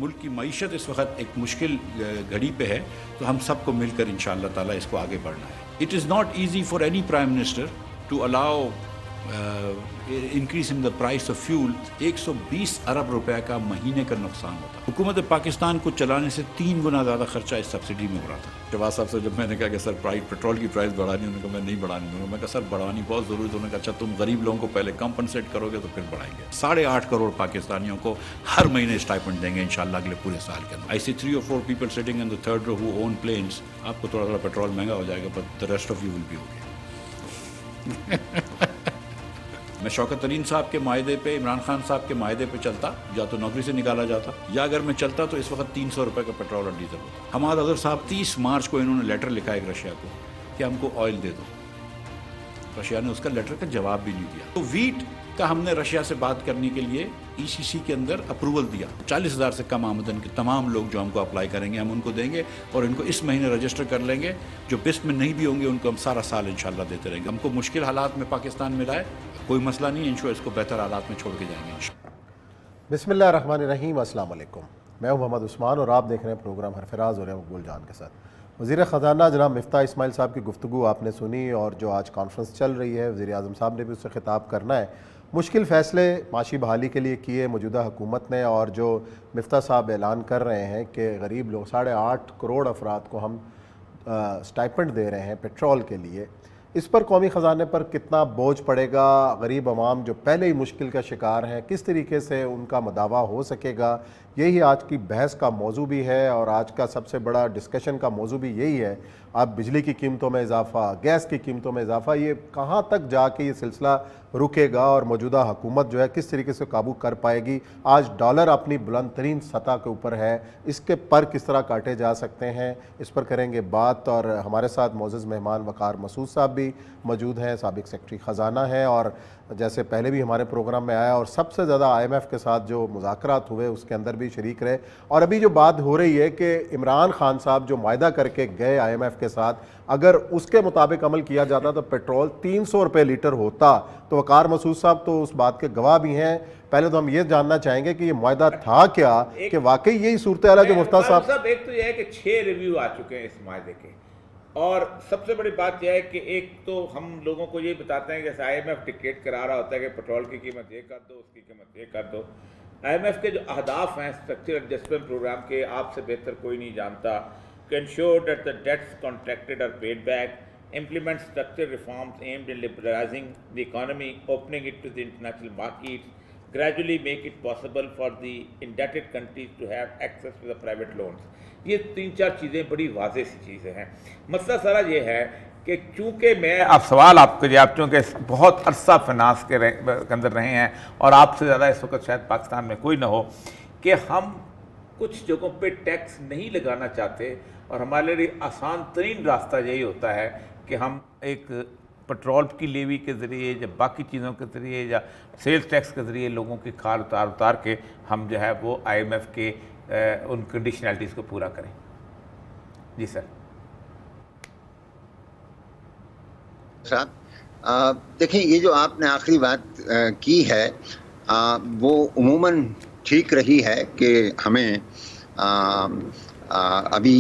मुल्क की मईशत इस वक्त एक मुश्किल घड़ी पे है, तो हम सबको मिलकर इंशाअल्लाह ताला इसको आगे बढ़ना है। It is not easy for any prime minister to allow increase in the price of fuel. 120 अरब रुपए का महीने का नुकसान होता है। हुकूमत पाकिस्तान को चलाने से 3 गुना ज़्यादा खर्चा इस सब्सिडी में हो रहा था। शहबाज साहब से जब मैंने कहा कि सर पेट्रोल की प्राइस बढ़ानी, उन्होंने कहा मैं नहीं बढ़ाने दूंगा। मैं कहा सर बढ़ानी बहुत ज़रूरी है। उन्होंने कहा अच्छा तुम गरीब लोगों को पहले कंपनसेट करोगे तो फिर बढ़ाएंगे। 8.5 करोड़ पाकिस्तानियों को हर महीने स्टाइपेंड देंगे इंशाल्लाह अगले पूरे साल के अंदर। आई सी 3 or 4 people sitting in the third row who own planes। आपको थोड़ा थोड़ा पेट्रोल महंगा हो जाएगा, but the rest of you will be okay. मैं शौकत तरीन साहब के मायदे पे, इमरान खान साहब के मायदे पे चलता, या तो नौकरी से निकाला जाता, या अगर मैं चलता तो इस वक्त 300 रुपए का पेट्रोल और डीजल होता। हमाद अजहर साहब 30 मार्च को इन्होंने लेटर लिखा है रशिया को कि हमको ऑयल दे दो। रशिया ने उसका लेटर का जवाब भी नहीं दिया। तो वीट का हमने रशिया से बात करने के लिए ECC के अंदर अप्रूवल दिया। 40,000 से कम आमदन के तमाम लोग जो हमको अप्लाई करेंगे हम उनको देंगे, और इनको इस महीने रजिस्टर कर लेंगे। जो लिस्ट में नहीं भी होंगे उनको हम सारा साल इंशाल्लाह देते रहेंगे। हमको मुश्किल हालात में पाकिस्तान मिला है, कोई मसला नहीं है, इंशाल्लाह इसको बेहतर हालात में छोड़ के जाएंगे। बिस्मिल्लाहिर्रहमानिर्रहीम, अस्सलाम वालेकुम। मैं हूं मोहम्मद उस्मान और आप देख रहे हैं प्रोग्राम हरफराज और मकबूल जान के साथ। वज़ीर ख़ज़ाना जनाब मिफ्ता इस्माइल साहब की गुफ्तगू आपने सुनी, और जो आज कॉन्फ्रेंस चल रही है वज़ीर आज़म साहब ने भी उससे खिताब करना है। मुश्किल फ़ैसले माशी बहाली के लिए किए मौजूदा हुकूमत ने, और जो मिफ्ता साहब ऐलान कर रहे हैं कि गरीब लोग 8.5 करोड़ अफराद को हम स्टाइपेंड दे रहे हैं पेट्रोल के लिए, इस पर कौमी ख़जाने पर कितना बोझ पड़ेगा? गरीब आवाम जो पहले ही मुश्किल का शिकार हैं, किस तरीके से उनका मदावा हो सकेगा? यही आज की बहस का मौजू भी है, और आज का सबसे बड़ा डिस्कशन का मौजू भी यही है। अब बिजली की कीमतों में इजाफ़ा, गैस की कीमतों में इजाफ़ा, ये कहाँ तक जाके ये सिलसिला रुकेगा, और मौजूदा हुकूमत जो है किस तरीके से काबू कर पाएगी? आज डॉलर अपनी बुलंद तरीन सतह के ऊपर है, इसके पर किस तरह काटे जा सकते हैं, इस पर करेंगे बात। और हमारे साथ मोअज़्ज़ज़ मेहमान वक़ार मसूद साहब भी मौजूद हैं, साबिक़ सेक्रेटरी ख़ज़ाना है, और जैसे पहले भी हमारे प्रोग्राम में आया और सबसे ज़्यादा IMF के साथ जो मुज़ाकरात हुए उसके अंदर भी शरीक रहे। और अभी जो बात हो रही है कि इमरान खान साहब जो वायदा करके गए IMF के साथ, अगर उसके मुताबिक अमल किया जाता तो पेट्रोल 300 रुपये लीटर होता। तो वक़ार मसूद साहब तो उस बात के गवाह भी हैं। पहले तो हम ये जानना चाहेंगे कि ये मुआहदा था क्या, कि वाकई यही सूरत हाल है जो मुफ्ता साहब। एक तो यह है कि 6 रिव्यू आ चुके हैं इस मुआहदे के, और सबसे बड़ी बात यह है कि एक तो हम लोगों को ये बताते हैं कि जैसे IMF डिक्टेट करा रहा होता है कि पेट्रोल की कीमत ये कर दो, उसकी कीमत ये कर दो। IMF के जो अहदाफ हैं स्ट्रक्चर एडजस्टमेंट प्रोग्राम के, आपसे बेहतर कोई नहीं जानता। To ensure that the debts contracted are paid back, implement structural reforms aimed at liberalizing the economy, opening it to the international markets, gradually make it possible for the indebted countries to have access to the private loans। ये 3-4 चीज़ें बड़ी वाज़ेह सी चीज़ें हैं। मसला सारा ये है कि चूँकि मैं आप सवाल आपके आप चूँकि बहुत अरसा फिनांस के अंदर रहे हैं, और आपसे ज़्यादा इस वक्त शायद पाकिस्तान में कोई ना हो, कि हम कुछ जगहों पे टैक्स नहीं लगाना चाहते, और हमारे लिए आसान तरीन रास्ता यही होता है कि हम एक पेट्रोल की लेवी के ज़रिए या बाकी चीज़ों के ज़रिए या सेल्स टैक्स के ज़रिए लोगों की खाल उतार के हम जो है वो IMF के उन कंडीशनैलिटीज़ को पूरा करें। जी सर। साहब देखें, ये जो आपने आखिरी बात की है वो उमूमन ठीक रही है कि हमें अभी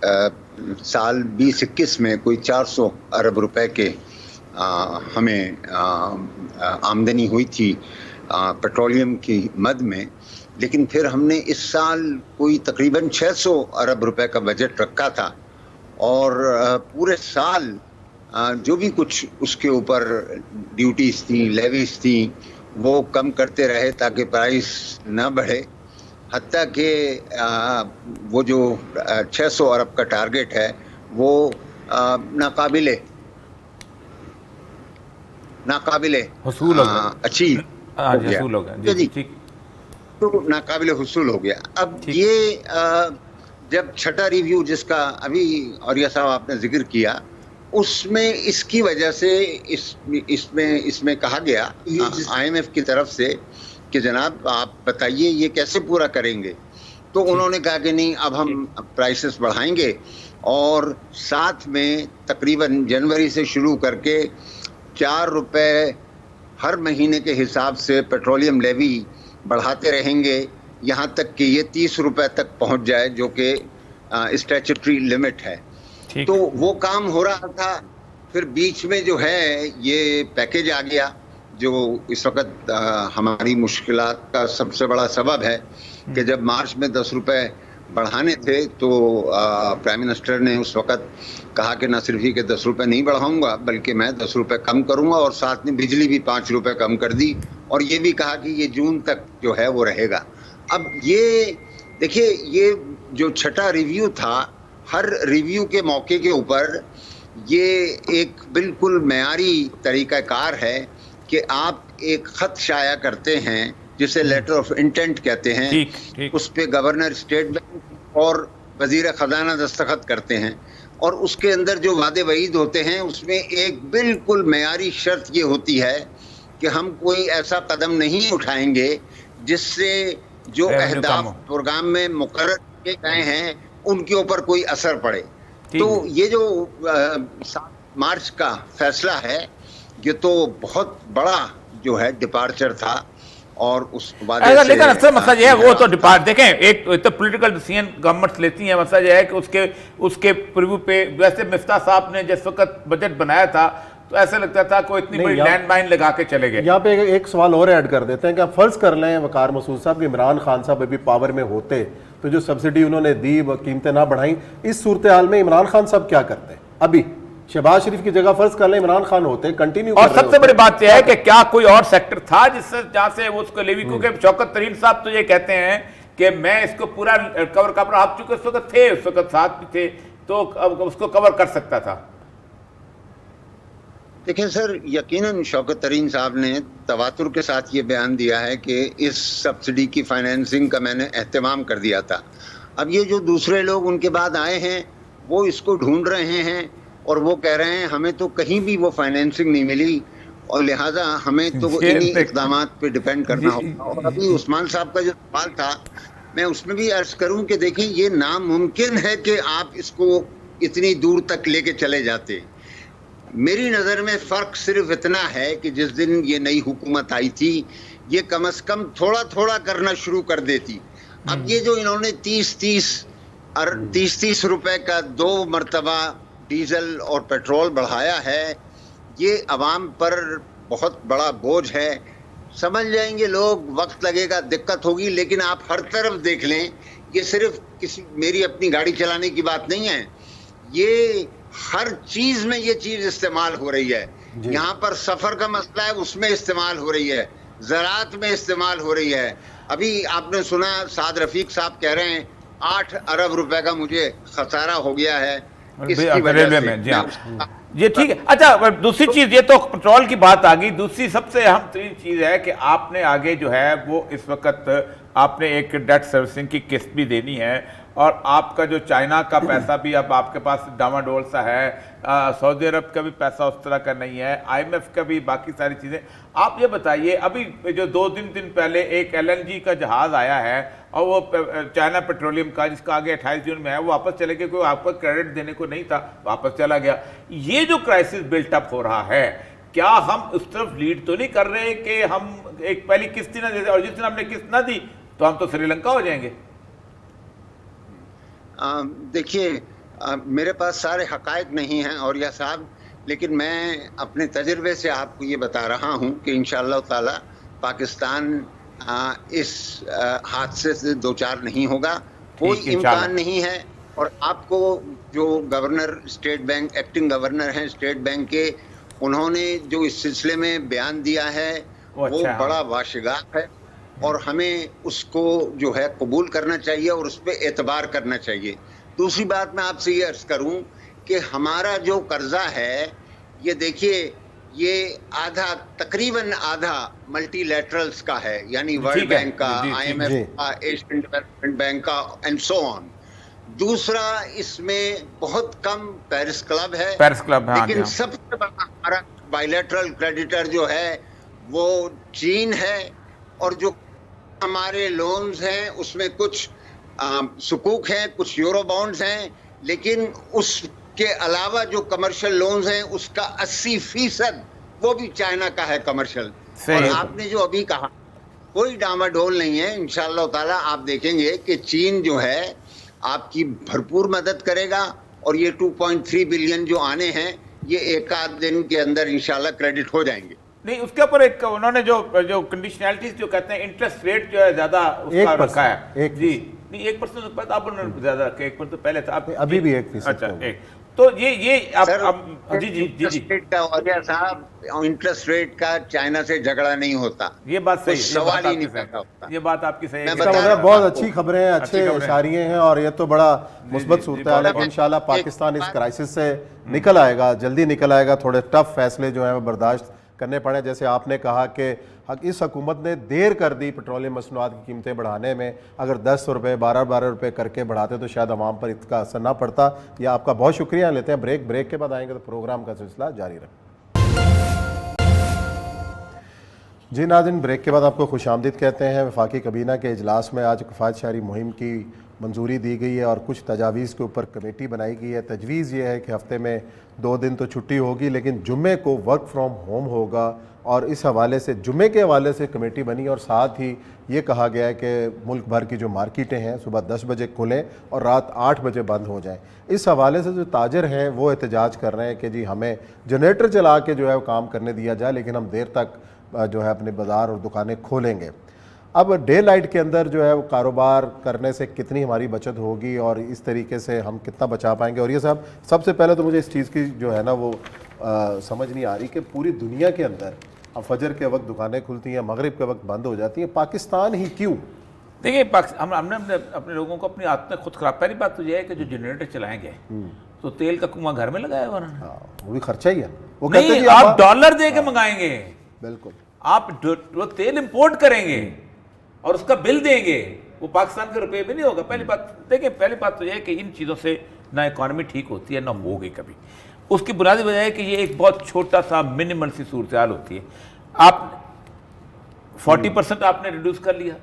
साल 2021 में कोई 400 अरब रुपए के हमें आमदनी हुई थी पेट्रोलियम की मद में, लेकिन फिर हमने इस साल कोई तकरीबन 600 अरब रुपए का बजट रखा था, और पूरे साल जो भी कुछ उसके ऊपर ड्यूटीज़ थी, लेवीज थी, वो कम करते रहे ताकि प्राइस न बढ़े। हत्ता कि वो जो 600 अरब का टारगेट है वो नाकाबिले हुसूल हो गया, अचीव हुसूल हो गया जी, ठीक, तो नाकाबिले हुसूल हो गया। अब ये जब छठा रिव्यू जिसका अभी औरिया साहब आपने जिक्र किया, उसमें इसकी वजह से इसमें कहा गया IMF की तरफ से कि जनाब आप बताइए ये कैसे पूरा करेंगे। तो उन्होंने कहा कि नहीं, अब हम प्राइसेस बढ़ाएंगे, और साथ में तकरीबन जनवरी से शुरू करके 4 रुपए हर महीने के हिसाब से पेट्रोलियम लेवी बढ़ाते रहेंगे, यहाँ तक कि ये 30 रुपए तक पहुंच जाए, जो कि स्टैट्यूटरी लिमिट है। तो वो काम हो रहा था, फिर बीच में जो है ये पैकेज आ गया, जो इस वक्त हमारी मुश्किलात का सबसे बड़ा सबब है कि जब मार्च में 10 रुपए बढ़ाने थे तो प्राइम मिनिस्टर ने उस वक्त कहा कि न सिर्फ ही कि 10 रुपए नहीं बढ़ाऊंगा, बल्कि मैं 10 रुपए कम करूंगा, और साथ में बिजली भी 5 रुपए कम कर दी, और ये भी कहा कि ये जून तक जो है वो रहेगा। अब ये देखिए, ये जो छठा रिव्यू था, हर रिव्यू के मौके के ऊपर ये एक बिल्कुल मयारी तरीक़ाकार है कि आप एक ख़त शाया करते हैं जिसे लेटर ऑफ इंटेंट कहते हैं, उस पे गवर्नर स्टेट बैंक और वजीर ख़जाना दस्तखत करते हैं, और उसके अंदर जो वादे वईद होते हैं उसमें एक बिल्कुल मयारी शर्त ये होती है कि हम कोई ऐसा कदम नहीं उठाएंगे जिससे जो अहदाफ प्रोग्राम में मुकर्रर किए गए हैं उनके ऊपर कोई असर पड़े। तो ये जो 7 मार्च का फैसला है, ये तो बहुत बड़ा जो है डिपार्चर था, और उस लेकिन अक्सर मसला ये है, वो तो डिपार्ट देखें, एक तो पॉलिटिकल डिसीजन गवर्नमेंट्स लेती हैं, मसला ये है कि उसके प्रीव्यू पे, वैसे मिफ्ता साहब ने जिस वक्त बजट बनाया था तो ऐसा लगता था कोई इतनी बड़ी लैंड माइन लगा के चले गए। यहाँ पे एक सवाल और ऐड कर देते हैं कि आप फर्ज कर लें वकार मसूद साहब कि इमरान खान साहब अभी पावर में होते तो जो सब्सिडी उन्होंने दी वो कीमतें ना बढ़ाई, इस सूरत हाल में इमरान खान साहब क्या करते? अभी शहबाज शरीफ की जगह फर्ज कर लें इमरान खान होते, कंटिन्यू। और सबसे बड़ी बात यह है कि क्या कोई और सेक्टर था जिससे जहां से वो उसको लेवी, क्योंकि शौकत तरीन साहब तो ये कहते हैं कि मैं इसको पूरा कवर कर, आप चूंकि उस वक्त थे, उस वक्त साथ भी थे, तो उसको कवर कर सकता था। देखिए सर, यकीनन शौकत तरीन साहब ने तवातुर के साथ ये बयान दिया है कि इस सब्सिडी की फाइनेंसिंग का मैंने एहतमाम कर दिया था। अब ये जो दूसरे लोग उनके बाद आए हैं वो इसको ढूंढ रहे हैं, और वो कह रहे हैं हमें तो कहीं भी वो फाइनेंसिंग नहीं मिली, और लिहाजा हमें तो इन्हीं इक़दाम पे डिपेंड करना होगा। और अभी उस्मान साहब का जो सवाल था, मैं उसमें भी अर्ज करूं कि देखें, ये नामुमकिन है कि आप इसको इतनी दूर तक लेके चले जाते। मेरी नज़र में फ़र्क सिर्फ इतना है कि जिस दिन ये नई हुकूमत आई थी, ये कम से कम थोड़ा थोड़ा करना शुरू कर देती। अब ये जो इन्होंने 30 रुपए का 2 मरतबा डीजल और पेट्रोल बढ़ाया है, ये अवाम पर बहुत बड़ा बोझ है। समझ जाएंगे लोग, वक्त लगेगा, दिक्कत होगी, लेकिन आप हर तरफ देख लें, ये सिर्फ मेरी अपनी गाड़ी चलाने की बात नहीं है, ये हर चीज में ये चीज इस्तेमाल हो रही है। यहाँ पर सफर का मसला है, उसमें इस्तेमाल हो रही है, ज़राअत में इस्तेमाल हो रही है। अभी आपने सुना साद रफीक साहब कह रहे हैं 8 अरब रुपए का मुझे खसारा हो गया है रेलवे में। जी हाँ, ये ठीक है। अच्छा, दूसरी चीज, ये तो पेट्रोल की बात आ गई, दूसरी सबसे अहम तरीन चीज है कि आपने आगे जो है वो इस वक्त आपने एक डेट सर्विसिंग की किस्त भी देनी है, और आपका जो चाइना का पैसा भी अब आपके पास डामाडोल सा है, सऊदी अरब का भी पैसा उस तरह का नहीं है, IMF का भी, बाकी सारी चीज़ें। आप ये बताइए, अभी जो 2 दिन पहले एक LNG का जहाज़ आया है, और वो चाइना पेट्रोलियम का, जिसका आगे 28 जून में है, वो वापस चले गए, कोई आपको क्रेडिट देने को नहीं था, वापस चला गया। ये जो क्राइसिस बिल्टअप हो रहा है, क्या हम उस तरफ लीड तो नहीं कर रहे कि हम एक पहली किस्त ना दे, और जिस दिन हमने किस्त ना दी तो हम तो श्रीलंका हो जाएंगे? देखिए, मेरे पास सारे हकायक नहीं हैं और यह साहब, लेकिन मैं अपने तजर्बे से आपको ये बता रहा हूँ कि इंशाअल्लाह ताला पाकिस्तान इस हादसे से दो चार नहीं होगा, कोई इम्कान नहीं है। और आपको जो governor state bank, acting governor हैं स्टेट बैंक के, उन्होंने जो इस सिलसिले में बयान दिया है वो बड़ा वाशिगात है, और हमें उसको जो है कबूल करना चाहिए और उस पर एतबार करना चाहिए। दूसरी बात मैं आपसे ये अर्ज करूं कि हमारा जो कर्जा है, ये देखिए, ये आधा, तकरीबन आधा मल्टीलैटरल्स का है, यानी वर्ल्ड बैंक का, IMF का, एशियन डेवलपमेंट बैंक का, एंड सो ऑन। दूसरा, इसमें बहुत कम पेरिस क्लब है, लेकिन सबसे बड़ा हमारा बायलैटरल क्रेडिटर जो है वो चीन है, और जो हमारे लोन्स हैं उसमें कुछ सुकूक हैं, कुछ यूरो बॉन्ड्स हैं, लेकिन उसके अलावा जो कमर्शियल लोन्स हैं उसका 80% वो भी चाइना का है कमर्शियल। और आपने जो अभी कहा कोई डामाडोल नहीं है। इंशाअल्लाह ताला आप देखेंगे कि चीन जो है आपकी भरपूर मदद करेगा और ये 2.3 बिलियन जो आने हैं ये एक आध दिन के अंदर इंशाल्लाह क्रेडिट हो जाएंगे। नहीं, उसके ऊपर एक उन्होंने जो कंडीशनैलिटीज जो कहते हैं, इंटरेस्ट रेट जो है ज्यादा उसका रखा है। जी नहीं, 1% तो आप उन्होंने ज्यादा रखा है, 1% तो पहले था, अभी भी 1%। अच्छा, एक तो ये आप जी जी जी जी रेट का औलिया साहब, इंटरेस्ट रेट का चाइना से झगड़ा नहीं होता, ये बात सही है, सवाल ही नहीं पैदा होता। ये बात आपकी सही है। मैं इसका बता मतलब रहा बहुत हूं अच्छी खबरें हैं, अच्छे इशारिये हैं और ये तो बड़ा मुस्बत सूरत हाल है कि इंशाल्लाह पाकिस्तान इस क्राइसिस से निकल आएगा, जल्दी निकल आएगा। थोड़े टफ फैसले जो हैं वो बर्दाश्त करने पड़े। जैसे आपने कहा कि इस हुकूमत ने देर कर दी पेट्रोलियम मसनूआत की कीमतें बढ़ाने में, अगर 10 रुपये 12 रुपये करके बढ़ाते तो शायद आवाम पर इसका असर ना पड़ता। या आपका बहुत शुक्रिया। लेते हैं ब्रेक के बाद आएंगे तो प्रोग्राम का सिलसिला जारी रखें। जी नाज़रीन, ब्रेक के बाद आपको खुशामदीद कहते हैं। वफाकी कबीना के इजलास में आज किफ़ायत शहरी मुहिम की मंजूरी दी गई है और कुछ तजावीज़ के ऊपर कमेटी बनाई गई है। तजवीज़ ये है कि हफ़्ते में 2 दिन तो छुट्टी होगी, लेकिन जुम्मे को वर्क फ्रॉम होम होगा और इस हवाले से जुम्मे के हवाले से कमेटी बनी और साथ ही ये कहा गया है कि मुल्क भर की जो मार्केटें हैं सुबह 10 बजे खुलें और रात 8 बजे बंद हो जाएं। इस हवाले से जो ताजर हैं वो एहतजाज कर रहे हैं कि जी हमें जनरेटर चला के जो है वो काम करने दिया जाए, लेकिन हम देर तक जो है अपने बाज़ार और दुकानें खोलेंगे। अब डे लाइट के अंदर जो है वो कारोबार करने से कितनी हमारी बचत होगी और इस तरीके से हम कितना बचा पाएंगे। और ये सब सबसे पहले तो मुझे इस चीज़ की जो है ना वो समझ नहीं आ रही कि पूरी दुनिया के अंदर अब फजर के वक्त दुकानें खुलती हैं, मगरिब के वक्त बंद हो जाती हैं, पाकिस्तान ही क्यों? देखिए, हमने अपने लोगों को अपनी आदतें खुद खराब। पहली बात तो यह है कि जो जनरेटर चलाएंगे तो तेल का कुआं घर में लगाया हुआ उन्होंने। हाँ, वो भी खर्चा ही है। वो नहीं, कहते हैं आप डॉलर दे के मंगाएंगे, बिल्कुल आप वो तेल इंपोर्ट करेंगे और उसका बिल देंगे, वो पाकिस्तान के रुपए में नहीं होगा। पहली बात देखिए, पहली बात तो यह है कि इन चीज़ों से ना इकॉनमी ठीक होती है ना होगी कभी। उसकी बुनियादी वजह है कि ये एक बहुत छोटा सा मिनिमल सी सूरत हाल होती है। आप 40% आपने रिड्यूस कर लिया,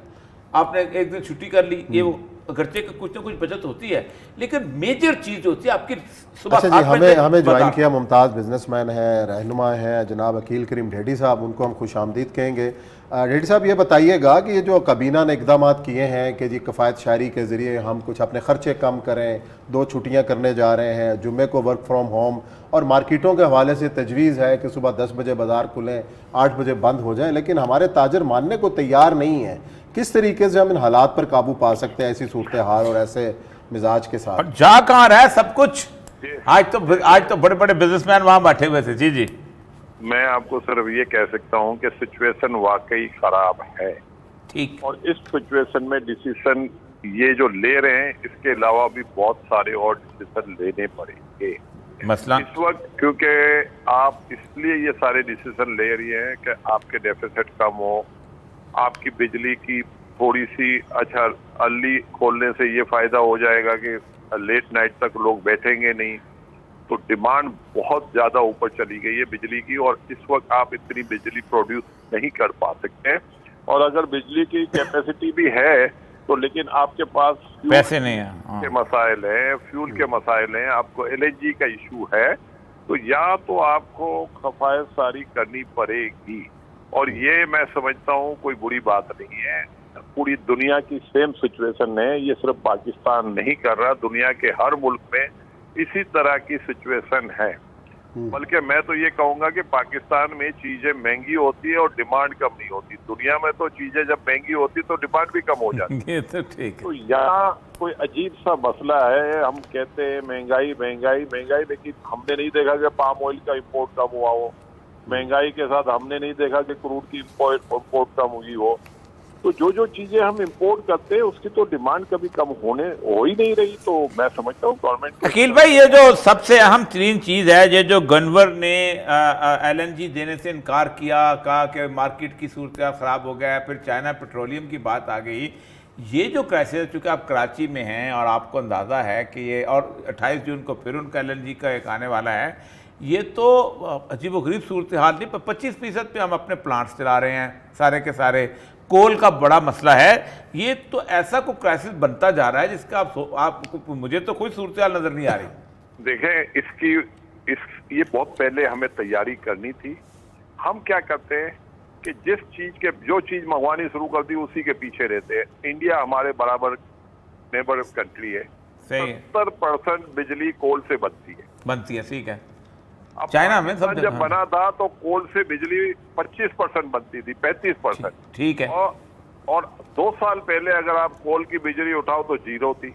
आपने एक दिन छुट्टी कर ली, ये वो खर्चे का कुछ ना कुछ बचत होती है, लेकिन मेजर चीज होती है आपकी सुबह। अच्छा जी, हमें ज्वाइन किया मुमताज़ बिजनेसमैन है, रहनुमा है जनाब अकील करीम ढेडी साहब, उनको हम खुशामदीद कहेंगे। ढेडी साहब, ये बताइएगा कि ये जो कबीना ने इकदाम किए हैं कि जी किफ़ायत शायरी के ज़रिए हम कुछ अपने ख़र्चे कम करें, 2 छुट्टियाँ करने जा रहे हैं, जुम्मे को वर्क फ्रॉम होम, और मार्केटों के हवाले से तजवीज़ है कि सुबह 10 बजे बाज़ार खुलें, 8 बजे बंद हो जाएँ, लेकिन हमारे ताजर मानने को तैयार नहीं है। किस तरीके से हम इन हालात पर काबू पा सकते हैं ऐसी सूरत हाल और ऐसे मिजाज के साथ? और जा कहाँ रहा है सब कुछ? आज तो बड़े बड़े बिजनेसमैन वहां बैठे हुए थे। जी जी, मैं आपको सिर्फ ये कह सकता हूँ कि सिचुएशन वाकई खराब है, ठीक, और इस सिचुएशन में डिसीजन ये जो ले रहे हैं, इसके अलावा भी बहुत सारे और डिसीजन लेने पड़ेंगे मसला इस वक्त, क्योंकि आप इसलिए ये सारे डिसीजन ले रही हैं कि आपके डेफिसिट कम हो, आपकी बिजली की थोड़ी सी अच्छा अर्ली खोलने से ये फायदा हो जाएगा कि लेट नाइट तक लोग बैठेंगे नहीं, तो डिमांड बहुत ज्यादा ऊपर चली गई है बिजली की, और इस वक्त आप इतनी बिजली प्रोड्यूस नहीं कर पा सकते हैं। और अगर बिजली की कैपेसिटी भी है तो लेकिन आपके पास पैसे नहीं है, के मसाइल हैं, फ्यूल के मसाइल हैं, आपको LNG का इशू है, तो या तो आपको किफायत सारी करनी पड़ेगी। और ये मैं समझता हूँ कोई बुरी बात नहीं है, पूरी दुनिया की सेम सिचुएशन है, ये सिर्फ पाकिस्तान नहीं कर रहा, दुनिया के हर मुल्क में इसी तरह की सिचुएशन है। बल्कि मैं तो ये कहूंगा कि पाकिस्तान में चीजें महंगी होती है और डिमांड कम नहीं होती। दुनिया में तो चीजें जब महंगी होती तो डिमांड भी कम हो जाती है। ये तो ठीक तो यहाँ कोई अजीब सा मसला है, हम कहते हैं महंगाई महंगाई महंगाई, लेकिन हमने नहीं देखा कि पाम ऑयल का इम्पोर्ट कम हुआ हो, महंगाई के साथ हमने नहीं देखा कि क्रूड की इम्पोर्ट कम हुई हो। तो जो चीजें हम इंपोर्ट करते हैं उसकी तो डिमांड कभी कम हो ही नहीं रही। तो मैं समझता हूँ गवर्नमेंट। अकील भाई, ये जो सबसे अहम तरीन चीज है, ये जो गनवर ने LNG देने से इनकार किया, कहा कि मार्केट की सूरत खराब हो गया है, फिर चाइना पेट्रोलियम की बात आ गई, ये जो क्राइसिस, चूँकि आप कराची में हैं और आपको अंदाज़ा है कि ये, और 28 जून को फिर उनका LNG का एक आने वाला है, ये तो अजीब व गरीब सूरत हाल नहीं। 25% पे हम अपने प्लांट्स चला रहे हैं, सारे के सारे। कोल का बड़ा मसला है, ये तो ऐसा कोई क्राइसिस बनता जा रहा है जिसका आप मुझे तो कोई सूरत हाल नजर नहीं आ रही। देखें, ये बहुत पहले हमें तैयारी करनी थी। हम क्या करते हैं, कि जिस चीज के जो चीज मंगवानी शुरू कर दी उसी के पीछे रहते हैं। इंडिया हमारे बराबर नेबर कंट्री है, 70% बिजली कोल से बनती है, ठीक है। अब चाइना में सब पाकिस्तान जब बना था तो कोल से बिजली 25% बनती थी, 35%। ठीक है। और 2 साल पहले अगर आप कोल की बिजली उठाओ तो 0 थी।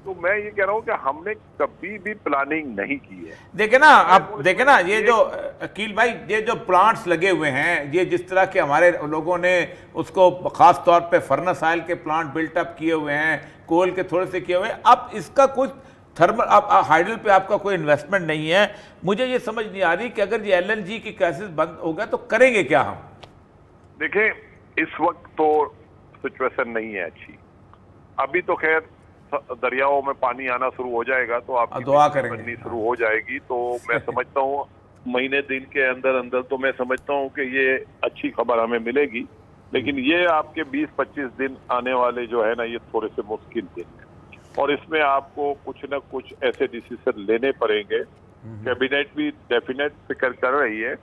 तो मैं ये कह रहा हूँ कि हमने कभी भी प्लानिंग नहीं की है। देखे ना, आप देखे ना, ये जो अकील भाई, ये जो प्लांट्स लगे हुए हैं, ये जिस तरह के हमारे लोगों ने उसको खास तौर पे फर्नेस ऑयल के प्लांट बिल्टअप किए हुए हैं, कोल के थोड़े से किए हुए हैं, अब इसका कुछ थर्मल, अब हाइडल पे आपका कोई इन्वेस्टमेंट नहीं है। मुझे ये समझ नहीं आ रही कि अगर ये LNG की क्राइसिस बंद हो गया तो करेंगे क्या हम? देखें, इस वक्त तो सिचुएशन नहीं है अच्छी। अभी तो खैर दरियाओं में पानी आना शुरू हो जाएगा तो आपकी दुआ करेंगे, बननी शुरू हो जाएगी। तो मैं समझता हूँ महीने दिन के अंदर अंदर तो मैं समझता हूँ कि ये अच्छी खबर हमें मिलेगी। लेकिन ये आपके 20-25 दिन आने वाले जो है ना, ये थोड़े से मुश्किल दिन है और इसमें आपको कुछ न कुछ ऐसे डिसीजन लेने पड़ेंगे। कैबिनेट भी डेफिनेट फिक्र कर रही है,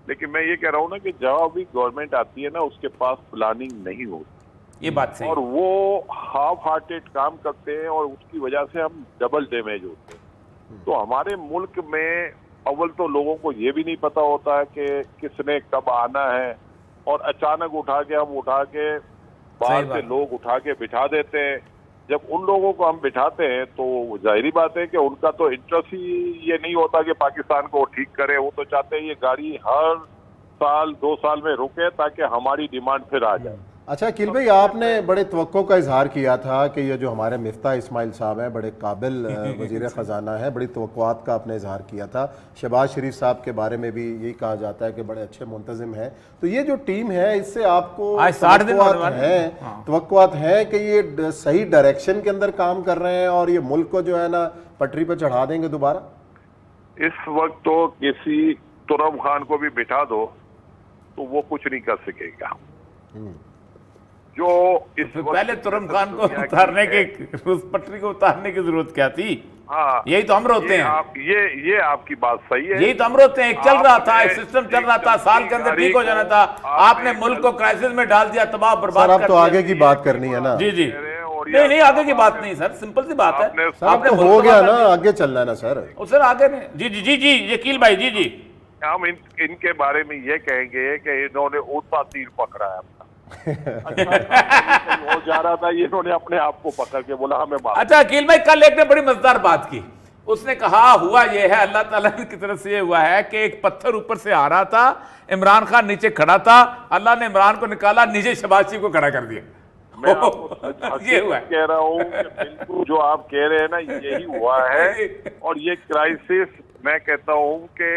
लेकिन मैं ये कह रहा हूँ ना कि जब भी गवर्नमेंट आती है ना, उसके पास प्लानिंग नहीं होती, ये बात सही, और वो हाफ हार्टेड काम करते हैं और उसकी वजह से हम डबल डैमेज होते हैं। तो हमारे मुल्क में अव्वल तो लोगों को ये भी नहीं पता होता है कि किसने कब आना है, और अचानक उठा के बाहर से लोग उठा के बिठा देते हैं। जब उन लोगों को हम बिठाते हैं तो जाहिर बात है कि उनका तो इंटरेस्ट ही ये नहीं होता कि पाकिस्तान को ठीक करे। वो तो चाहते हैं ये गाड़ी हर साल 2 साल में रुके ताकि हमारी डिमांड फिर आ जाए। अच्छा अकील भाई, आपने बड़े तवक्को का इजहार किया था कि ये जो हमारे मिफ्ता इस्माइल साहब हैं, बड़े काबिल वज़ीर ख़जाना है, बड़ी तवक्कुआत का आपने इजहार किया था। शहबाज शरीफ साहब के बारे में भी यही कहा जाता है कि बड़े अच्छे मुंतज़िम हैं। तो ये जो टीम है, इससे आपको तवक्कुआत है कि ये सही डायरेक्शन के अंदर काम कर रहे हैं और ये मुल्क को जो है ना पटरी पर चढ़ा देंगे दोबारा? इस वक्त तो किसी तुरम खान को भी बिठा दो तो वो कुछ नहीं कर सकेगा। जो इस पहले तुरम खान को उतारने के, उस पटरी को उतारने की जरूरत क्या थी? हाँ, यही तो हम रोते हैं। ये आपकी बात सही है, यही तो हम रोते हैं। चल रहा था, एक सिस्टम चल रहा था, साल के अंदर ठीक हो जाना था। आपने मुल्क को क्राइसिस में डाल दिया, तबाह बर्बाद कर दिया। तो आगे की बात करनी है ना? जी जी, नहीं आगे की बात नहीं सर, सिंपल सी बात है। आपने हो गया ना, आगे चलना है ना सर। सर आगे नहीं। जी जी जी जी, यकील भाई जी जी, हम इनके बारे में ये कहेंगे कि इन्होंने ऊंचा तीर पकड़ा है अपना। हो जा रहा था, ये इन्होंने अपने आप को पकड़ के बोला हमें मार। अच्छा अकील भाई, कल एक ने बड़ी मजेदार बात की। उसने कहा हुआ ये है, अल्लाह ताला की तरफ से ये हुआ है कि एक पत्थर ऊपर से आ रहा था, इमरान खान नीचे खड़ा था, अल्लाह ने इमरान को निकाला, नीचे शहबाज शरीफ को खड़ा कर दिया। मैं ये हुआ कह रहा हूँ कि बिल्कुल जो आप कह रहे हैं ना, यही हुआ है। और ये क्राइसिस मैं कहता हूँ कि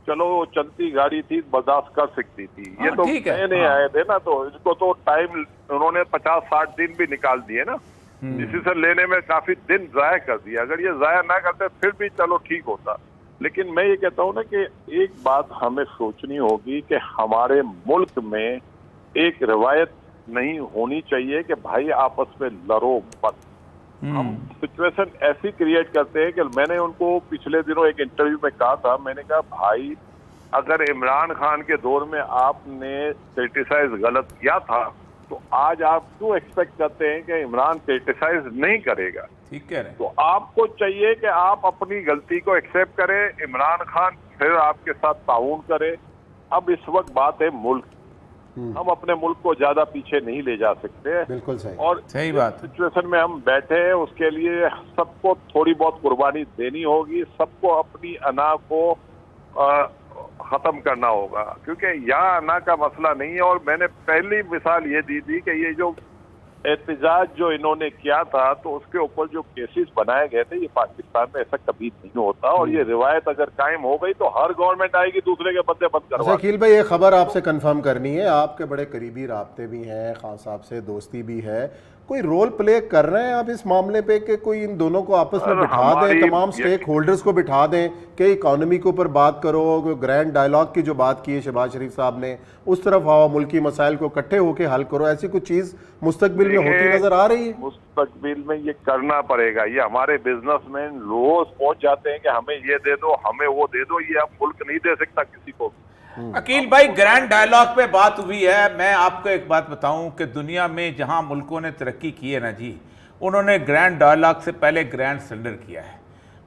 चलो चलती गाड़ी थी, बर्दाश्त कर सकती थी। ये तो नए आए थे ना, तो इसको तो टाइम उन्होंने 50-60 दिन भी निकाल दिए ना, डिसीजन लेने में काफी दिन जाया कर दिया। अगर ये जाया ना करते फिर भी चलो ठीक होता। लेकिन मैं ये कहता हूँ ना कि एक बात हमें सोचनी होगी कि हमारे मुल्क में एक रवायत नहीं होनी चाहिए कि भाई आपस में लड़ो मत। हम सिचुएशन ऐसी क्रिएट करते हैं कि मैंने उनको पिछले दिनों एक इंटरव्यू में कहा था, मैंने कहा भाई अगर इमरान खान के दौर में आपने क्रिटिसाइज गलत किया था तो आज आप क्यों एक्सपेक्ट करते हैं कि इमरान क्रिटिसाइज नहीं करेगा? ठीक कह रहे हैं। तो आपको चाहिए कि आप अपनी गलती को एक्सेप्ट करें, इमरान खान फिर आपके साथ ताउन करे। अब इस वक्त बात है मुल्क, हम अपने मुल्क को ज्यादा पीछे नहीं ले जा सकते। बिल्कुल सही, और सही बात। सिचुएशन में हम बैठे हैं, उसके लिए सबको थोड़ी बहुत कुर्बानी देनी होगी, सबको अपनी अना को खत्म करना होगा, क्योंकि यहाँ अना का मसला नहीं है। और मैंने पहली मिसाल ये दी थी कि ये जो एहतजाज जो इन्होंने किया था तो उसके ऊपर जो केसेस बनाए गए थे, ये पाकिस्तान में ऐसा कभी नहीं होता। और ये रिवायत अगर कायम हो गई तो हर गवर्नमेंट आएगी दूसरे के बंदे बंद करवा। अकील भाई, ये खबर आपसे कंफर्म करनी है, आपके बड़े करीबी राब्ते भी हैं, खान साहब से दोस्ती भी है, कोई रोल प्ले कर रहे हैं आप इस मामले पे कि कोई इन दोनों को आपस में बिठा दें, तमाम स्टेक होल्डर्स को बिठा दें कि इकोनॉमी के ऊपर बात करो, ग्रैंड डायलॉग की जो बात की है शहबाज शरीफ साहब ने, उस तरफ आओ, मुल्की मसाइल को इकट्ठे होकर हल करो, ऐसी कुछ चीज मुस्तकबिल में होती नजर आ रही है? मुस्तकबिल में ये करना पड़ेगा। ये हमारे बिजनेसमैन रोज पहुंच जाते हैं कि हमें ये दे दो, हमें वो दे दो, ये अब मुल्क नहीं दे सकता किसी को। अकील भाई, ग्रैंड डायलॉग पे बात हुई है। मैं आपको एक बात बताऊं कि दुनिया में जहां मुल्कों ने तरक्की की है ना जी, उन्होंने ग्रैंड डायलॉग से पहले ग्रैंड सरेंडर किया है।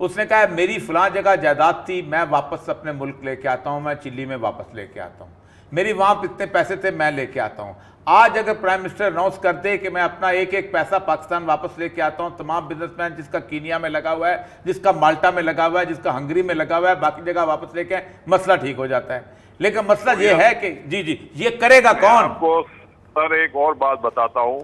उसने कहा मेरी फलां जगह जायदाद थी, मैं वापस अपने मुल्क लेके आता हूं, मैं चिल्ली में वापस लेके आता हूं, मेरी वहां इतने पैसे थे, मैं लेके आता हूं। आज अगर प्राइम मिनिस्टर अनाउंस कर दे कि मैं अपना एक एक पैसा पाकिस्तान वापस लेके आता हूं, तमाम बिजनेसमैन जिसका कीनिया में लगा हुआ है, जिसका माल्टा में लगा हुआ है, जिसका हंगरी में लगा हुआ है, बाकी जगह वापस लेके आए, मसला ठीक हो जाता है। लेकिन मसला ये है कि जी जी ये करेगा कौन? आपको सर एक और बात बताता हूँ,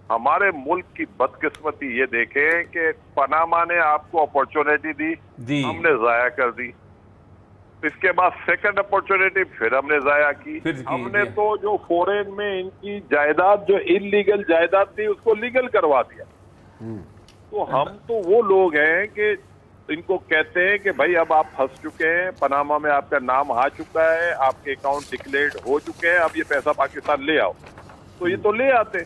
हमारे मुल्क की बदकिस्मती ये देखें कि पनामा ने आपको अपॉर्चुनिटी दी, हमने जाया कर दी। इसके बाद सेकंड अपॉर्चुनिटी फिर हमने जाया की। हमने तो जो फॉरेन में इनकी जायदाद, जो इलीगल जायदाद थी, उसको लीगल करवा दिया। तो हम तो वो लोग हैं कि इनको कहते हैं कि भाई अब आप फंस चुके हैं, पनामा में आपका नाम आ चुका है, आपके अकाउंट डिक्लेयर्ड हो चुके हैं, अब ये पैसा पाकिस्तान ले आओ। तो ये तो ले आते,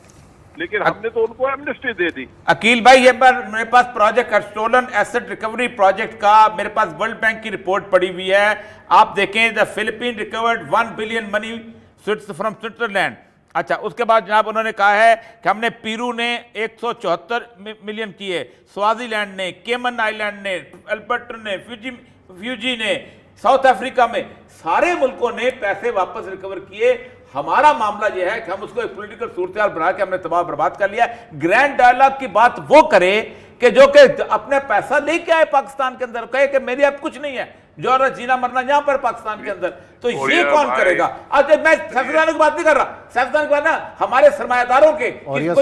लेकिन हमने तो उनको एमनेस्टी दे दी। अकील भाई, ये पर मेरे पास project stolen asset recovery project का मेरे पास वर्ल्ड बैंक की रिपोर्ट पड़ी हुई है। आप देखें, the Philippine recovered 1 billion money from Switzerland. अच्छा, उसके बाद जनाब उन्होंने कहा है कि हमने पीरू ने 174 मिलियन किए, स्वाजीलैंड ने, केमन आइलैंड ने, अल्बर्टा ने, फ्यूजी ने, साउथ अफ्रीका में, सारे मुल्कों ने पैसे वापस रिकवर किए। हमारा मामला यह है कि हम उसको एक पॉलिटिकल सूरत बना के हमने तबाह बर्बाद कर लिया। ग्रैंड डायलॉग की बात वो करे कि जो कि अपने पैसा लेके आए पाकिस्तान के अंदर, कहे कि मेरी अब कुछ नहीं है, जो जीना मरना यहां पर पाकिस्तान के अंदर, तो ये कौन करेगा? अच्छा, मैं सैफदान की बात नहीं कर रहा, सैफदान की बात ना, हमारे सरमायादारों के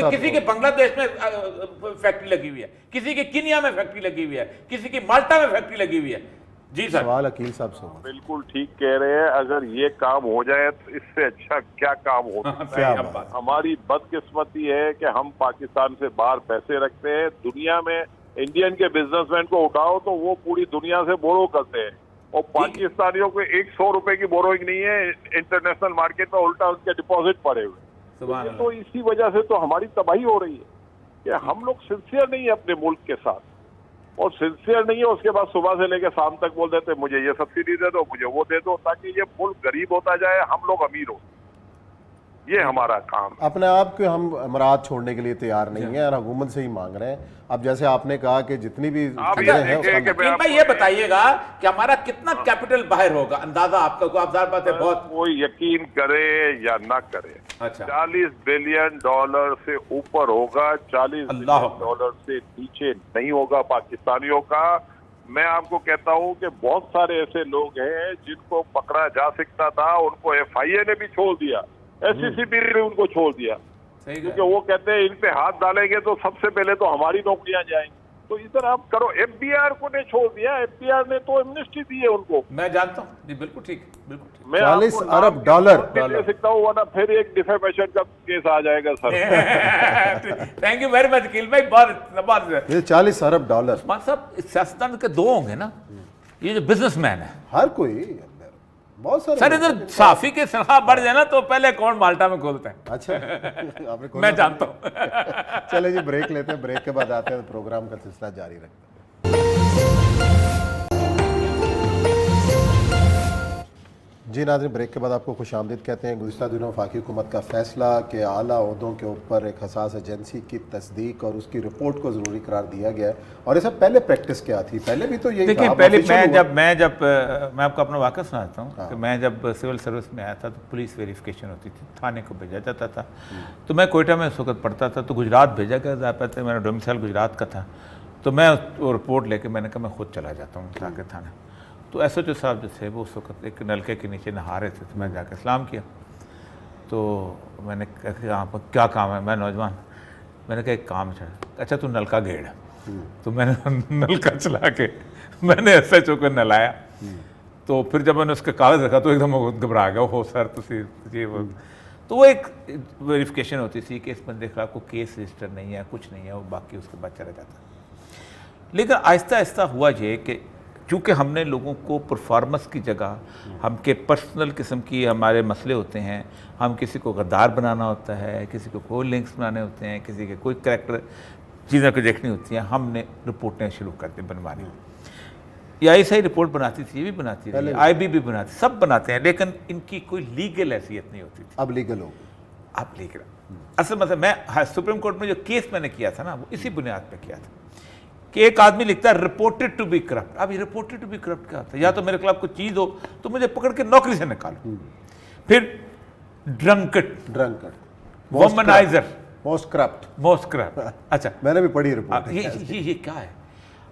किसी के बांग्लादेश में फैक्ट्री लगी हुई है, किसी के कीनिया में फैक्ट्री लगी हुई है, किसी की माल्टा में फैक्ट्री लगी हुई है। जी सर, सवाल अकील साहब से। बिल्कुल ठीक कह रहे हैं, अगर ये काम हो जाए तो इससे अच्छा क्या काम हो सकता है। हमारी बदकिस्मती है कि हम पाकिस्तान से बाहर पैसे रखते हैं। दुनिया में इंडियन के बिजनेसमैन को उठाओ तो वो पूरी दुनिया से बोरो करते हैं, और पाकिस्तानियों को 100 रुपए की बोरोइंग नहीं है इंटरनेशनल मार्केट में, उल्टा उनके डिपॉजिट पड़े हुए। तो इसी वजह से तो हमारी तबाही हो रही है कि हम लोग सिंसियर नहीं है अपने मुल्क के साथ, और सिंसियर नहीं है उसके बाद सुबह से लेकर शाम तक बोल देते मुझे ये सब्सिडी दे दो, मुझे वो दे दो, ताकि ये मुल्क गरीब होता जाए, हम लोग अमीर हो। ये हमारा काम। अपने आप को हम अमरात छोड़ने के लिए तैयार नहीं है और हुकूमत से ही मांग रहे हैं। अब जैसे आपने कहा कि जितनी भी भाई ये बताइएगा कि हमारा कितना कैपिटल बाहर होगा, अंदाजा आपका? आप बात है, बहुत कोई यकीन करे या ना करे, अच्छा, $40 बिलियन से ऊपर होगा, $40 बिलियन से नीचे नहीं होगा पाकिस्तानियों का। मैं आपको कहता हूं कि बहुत सारे ऐसे लोग हैं जिनको पकड़ा जा सकता था, उनको FIA ने भी छोड़ दिया, SCCP ने भी उनको छोड़ दिया, क्योंकि वो कहते हैं इन पे हाथ डालेंगे तो सबसे पहले तो हमारी नौकरियां जाएंगी। तो इधर आप करो। FBR को ने छोड़ दिया, FBR ने तो एमनेस्टी दी है उनको। मैं जानता हूँ जी, बिल्कुल ठीक, बिल्कुल ठीक। मैं $40 अरब ले सकता हूँ, वरना फिर एक डिफेमेशन का केस आ जाएगा sir. Thank you very much Akeel भाई, बहुत ये $40 अरब। साहब, सियासतदान के दो होंगे ना, ये जो बिजनेसमैन है, हर कोई बहुत सारे सर, इधर साफी के सलाह बढ़ जाए ना तो पहले अकाउंट माल्टा में खोलते हैं। अच्छा, आपने मैं जानता हूँ। चले जी, ब्रेक लेते हैं, ब्रेक के बाद आते हैं, प्रोग्राम का सिलसिला जारी रखते हैं। जी नाज़रीन, ब्रेक के बाद आपको खुशामदीद कहते हैं। गुज़िश्ता दिनों वफाकी हुकूमत का फैसला कि आला ओहदों के ऊपर एक हसास एजेंसी की तस्दीक और उसकी रिपोर्ट को ज़रूरी करार दिया गया है। और ये सब पहले प्रैक्टिस क्या थी? पहले भी तो यही देखिए, पहले मैं आपको अपना वाक़या सुनाता हूँ कि मैं जब सिविल सर्विस में आया था तो पुलिस वेरिफिकेशन होती थी, थाने को भेजा जाता था। तो मैं कोयटा में उस वक्त पढ़ता था, तो गुजरात भेजा गया था, मेरा डोमिसाइल गुजरात का था। तो मैं वो रिपोर्ट लेके मैंने कहा मैं खुद चला जाता हूँ जाके थाने। तो SHO साहब जो थे वो उस वक्त एक नलके के नीचे नहा रहे थे, तो मैं जाकर सलाम किया। तो मैंने कहा आप क्या काम है? मैं नौजवान, मैंने कहा एक काम है। अच्छा, तू नलका गेड़। तो मैंने नलका चला के मैंने SHO को नलाया। तो फिर जब मैंने उसका कागज़ रखा तो एकदम घबरा गया, हो सर ये वो। तो वो एक वेरिफिकेशन होती थी कि इस बंदे के खिलाफ को केस रजिस्टर नहीं है, कुछ नहीं है, वो बाकी उसके बाद चला जाता। लेकिन आहिस्ता आहिस्ता हुआ ये कि चूँकि हमने लोगों को परफॉर्मेंस की जगह हम के पर्सनल किस्म की हमारे मसले होते हैं, हम किसी को गद्दार बनाना होता है, किसी को कोई लिंक्स बनाने होते हैं, किसी के कोई करैक्टर चीज़ें को देखनी होती हैं, हमने रिपोर्टें शुरू कर दी बनवानी। ये ISI रिपोर्ट बनाती थी, ये भी बनाती रही, IB भी बनाती, सब बनाते हैं, लेकिन इनकी कोई लीगल हैसियत नहीं होती थी। अब लीगल हो, अब लीगल असल मतलब मैं सुप्रीम कोर्ट में जो केस मैंने किया था ना, वो इसी बुनियाद पे किया था कि एक आदमी लिखता है रिपोर्टेड टू बी करप्ट। अब ये रिपोर्टेड टू बी करप्ट क्या होता है? या तो मेरे खिलाफ कोई चीज़ हो तो मुझे पकड़ के नौकरी से निकालो। फिर ड्रंकट, वोमनाइजर, मोस्ट करप्ट। अच्छा, मैंने भी पढ़ी रिपोर्ट। ये क्या है?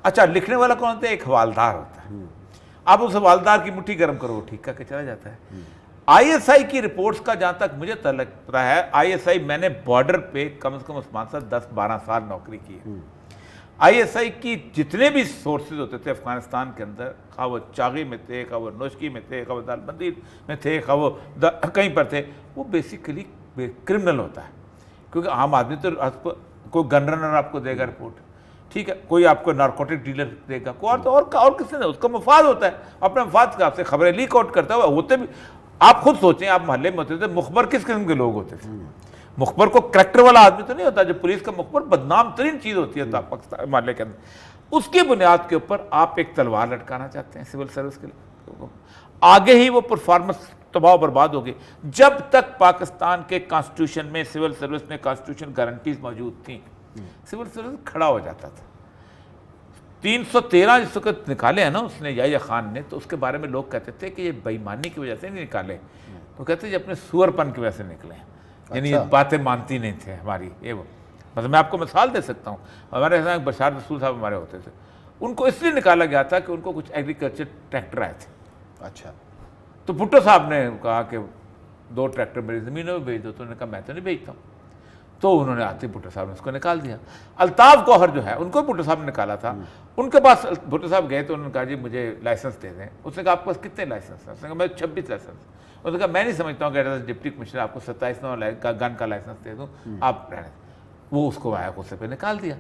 अच्छा, लिखने वाला कौन होता है? एक हवालदार होता है। आप उस हवालदार की मुट्ठी गर्म करो, ठीक करके चला जाता है। ISI की रिपोर्ट्स का जहां तक मुझे पता है, ISI मैंने बॉर्डर पे कम से कम उस्मान साहब 10-12 साल नौकरी की है। ISI की जितने भी सोर्सेज होते थे अफगानिस्तान के अंदर, खा वो चागी में थे, खा वो नोशकी में थे, खा वो दालबंदी में थे, खा वो कहीं पर थे, वो बेसिकली क्रिमिनल होता है। क्योंकि आम आदमी तो कोई गन रनर आपको देगा रिपोर्ट, ठीक है, कोई आपको नारकोटिक डीलर देगा, कोई और किसी ने, उसका मफाद होता है, अपने मफाद का आपसे खबरें लीक आउट करता है। होते भी आप खुद सोचें, आप मोहल्ले में होते थे, मुखबर किस किस्म के लोग होते थे? मुखबर को करैक्टर वाला आदमी तो नहीं होता। जो पुलिस का मुखबर बदनाम तरीन चीज़ होती है पाकिस्तान मोहल्ले के अंदर, उसकी बुनियाद के ऊपर आप एक तलवार लटकाना चाहते हैं सिविल सर्विस के लिए, आगे ही वो परफॉर्मेंस तबाह बर्बाद होगी। जब तक पाकिस्तान के कॉन्स्टिट्यूशन में, सिविल सर्विस में कॉन्स्टिट्यूशन गारंटीज मौजूद थी, सिविल सर्विस खड़ा हो जाता था। 313 जिस वक्त निकाले हैं ना उसने, याह्या खान ने, तो उसके बारे में लोग कहते थे कि ये बेईमानी की वजह से नहीं निकाले, तो कहते थे ये अपने सुअरपन की वजह से निकले, यानी ये बातें मानती नहीं थे हमारी। ये वो मतलब मैं आपको मिसाल दे सकता हूँ, हमारे यहाँ बशार रसूल साहब हमारे होते थे, उनको इसलिए निकाला गया था कि उनको कुछ एग्रीकल्चर ट्रैक्टर आए थे। अच्छा, तो भुट्टो साहब ने कहा कि 2 ट्रैक्टर मेरी ज़मीनों में भेज दो, तो उन्होंने कहा मैं तो नहीं भेजता हूँ। तो उन्होंने आते भुट्टो साहब ने उसको निकाल दिया। अल्ताफ़ गौहर जो है, उनको भुट्टो साहब ने निकाला था। उनके पास भुट्टो साहब गए तो उन्होंने कहा जी मुझे लाइसेंस दे दें। उसने कहा आपके पास कितने लाइसेंस हैं? उसने कहा मैं 26 लाइसेंस। उसने कहा मैं नहीं समझता हूँ कि एज डिप्टी कमिश्नर आपको 27 नंबर गन का लाइसेंस दे दूँ, आप रहने। वो उसको आया, गुस्से पे निकाल दिया।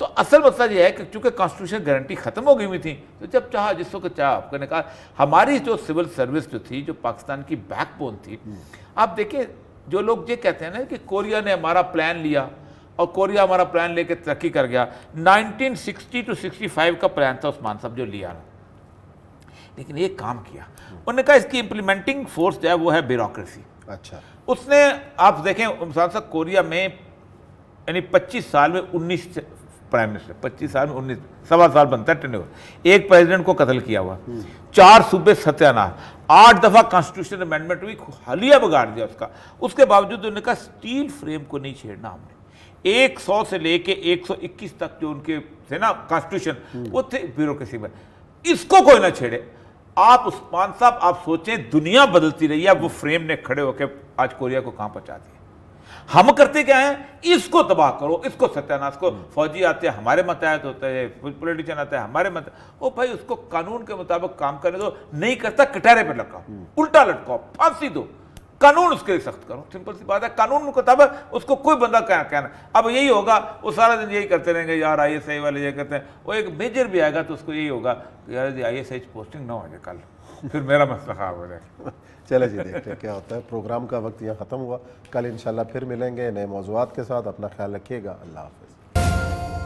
तो असल मसला ये है कि चूंकि कॉन्स्टिट्यूशन गारंटी खत्म हो गई हुई थी, तो जब चाहा जिस वक्त चाहा आपको निकाल। हमारी जो सिविल सर्विस जो थी, जो पाकिस्तान की बैकबोन थी, आप देखिए जो लोग ये कहते हैं ना कि कोरिया ने हमारा प्लान लिया और कोरिया हमारा प्लान लेके तरक्की कर गया, 1960 to 65 का प्लान था उस्मान साहब जो लिया ना, लेकिन ये काम किया। उन्होंने कहा इसकी इम्प्लीमेंटिंग फोर्स जो है वो है ब्यूरोक्रेसी। अच्छा, उसने आप देखें उस्मान साहब कोरिया में यानी 25 साल में 19 प्राइम मिनिस्टर, 25 साल में 19, 1.25 साल बनता है टेन्योर। एक प्रेसिडेंट को कत्ल किया हुआ, 4 सूबे सत्यानाश, 8 दफ़ा कॉन्स्टिट्यूशन अमेंडमेंट हुई, हालिया बिगाड़ दिया उसका। उसके बावजूद उन्होंने कहा स्टील फ्रेम को नहीं छेड़ना हमने। 100 से लेके 121 तक जो उनके थे ना कॉन्स्टिट्यूशन, वो थे ब्यूरोक्रेसी में, इसको कोई ना छेड़े। आप उस्मान साहब आप सोचें, दुनिया बदलती रही है, वो फ्रेम ने खड़े होकर आज कोरिया को कहां पहुंचा दिया। हम करते क्या हैं, इसको तबाह करो, इसको सत्यानाश को। फौजी आते हैं हमारे मतहत होते हैं, पॉलिटिशियन आते हैं हमारे मत, ओ भाई उसको कानून के मुताबिक काम करने दो, नहीं करता कटहरे पे लटकाओ, उल्टा लटकाओ, फांसी दो, कानून उसके लिए सख्त करो। सिंपल सी बात है, कानून के मुताबिक उसको कोई बंदा क्या कहना। अब यही होगा, वो सारा दिन यही करते रहेंगे, यार ISI वाले ये करते हैं, वो एक मेजर भी आएगा तो उसको यही होगा यार ISI पोस्टिंग ना हो जाए कल, फिर मेरा मसला खराब हो जाए। चले जी देखते हैं क्या होता है। प्रोग्राम का वक्त यहाँ ख़त्म हुआ, कल इंशाल्लाह फिर मिलेंगे नए मौज़ूआत के साथ। अपना ख्याल रखिएगा, अल्लाह हाफ़िज़।